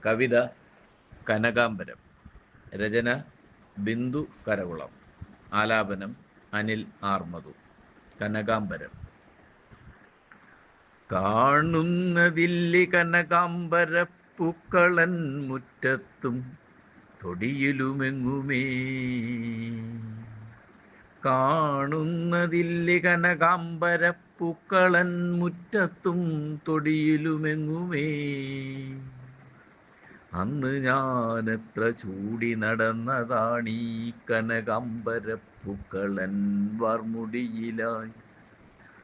കവിത കനകാംബരം. രചന ബിന്ദു കരകുളം. ആലാപനം അനിൽ ആർമതു. കനകാംബരം. കാണുന്നതില്ലി കനകാംബര പൂക്കളൻ മുറ്റത്തും തൊടിയിലുമെങ്ങുമേ. കാണുന്നതില്ലി കനകാംബര പൂക്കളൻ മുറ്റത്തും തൊടിയിലുമെങ്ങുമേ. അന്ന് ഞാനെത്ര ചൂടി നടന്നതാണീ കനകാംബര പൂക്കളൻ വാർമുടിയിലായി.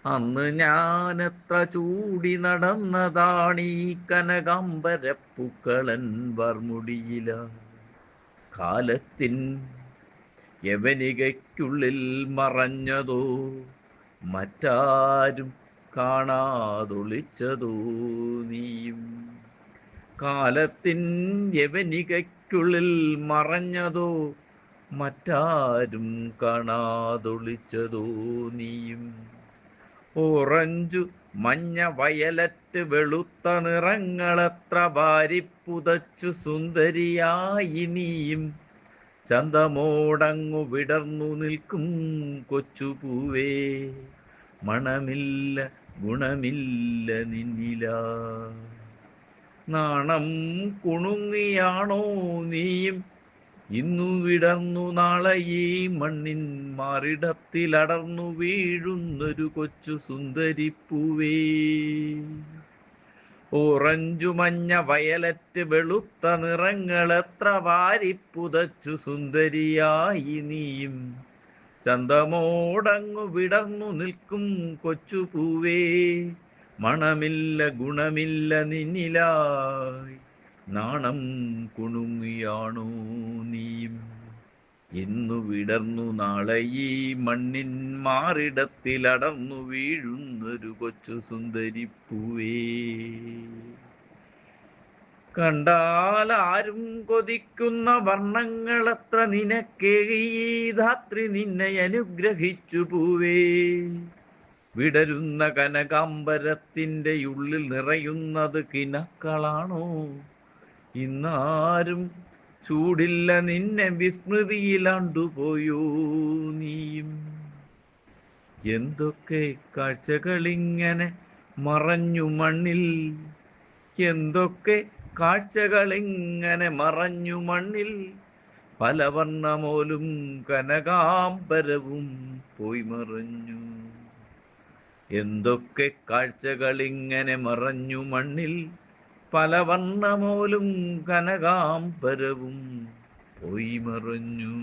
അന്ന് ഞാനെത്ര ചൂടി നടന്നതാണീ കനകാംബര പൂക്കളൻ വാർമുടിയിലായി. കാലത്തിൻ യവനികയ്ക്കുള്ളിൽ മറഞ്ഞതോ മറ്റാരും കാണാതൊളിച്ചതോ നീയും. കാലത്തിൻ യവനികയ്ക്കുള്ളിൽ മറഞ്ഞതോ മറ്റാരും കാണാതൊളിച്ചതോ നീയും. ഓറഞ്ചു മഞ്ഞ വയലറ്റ് വെളുത്ത നിറങ്ങളെത്ര വാരിപ്പുതച്ചു സുന്ദരിയായി നീയും. ചന്തമോടങ്ങു വിടർന്നു നിൽക്കും കൊച്ചുപൂവേ, മണമില്ല ഗുണമില്ല നിന്നില. നാണം കുണുങ്ങിയാണോ നീയും ഇന്നു വിടർന്നു നാളെ ഈ മണ്ണിൻ മാറിടത്തിലടർന്നു വീഴുന്നൊരു കൊച്ചു സുന്ദരിപ്പൂവേ. ഓറഞ്ചു മഞ്ഞ വയലറ്റ് വെളുത്ത നിറങ്ങളെത്ര വാരിപ്പുതച്ചു സുന്ദരിയായി നീയും. ചന്തമോടങ്ങു വിടർന്നു നിൽക്കും കൊച്ചുപൂവേ, മണമില്ല ഗുണമില്ല നിന്നിലായി. നാണം കുണുങ്ങിയാണോ നീയും ഇന്നു വിടർന്നു നാളെ ഈ മണ്ണിൻ മാറിടത്തിലടർന്നു വീഴുന്നൊരു കൊച്ചു സുന്ദരിപ്പൂവേ. കണ്ടാൽ ആരും കൊതിക്കുന്ന വർണ്ണങ്ങളെത്ര നിനക്കേകി ധാത്രി നിന്നെ അനുഗ്രഹിച്ചു പൂവേ. വിടരുന്ന കനകാംബരത്തിൻ്റെ ഉള്ളിൽ നിറയുന്നത് കിനക്കളാണോ? ഇന്നാരും ചൂടില്ല നിന്നെ വിസ്മൃതിയിലാണ്ടുപോയോ നീയും. എന്തൊക്കെ കാഴ്ചകളിങ്ങനെ മറഞ്ഞു മണ്ണിൽ, എന്തൊക്കെ കാഴ്ചകളിങ്ങനെ മറഞ്ഞു മണ്ണിൽ. പല വർണ്ണമോലും കനകാംബരവും പോയി മറഞ്ഞു. എന്തൊക്കെ കാഴ്ചകളിങ്ങനെ മറഞ്ഞു മണ്ണിൽ, പല വർണ്ണമോലും കനകാംബരവും പോയി മറഞ്ഞു.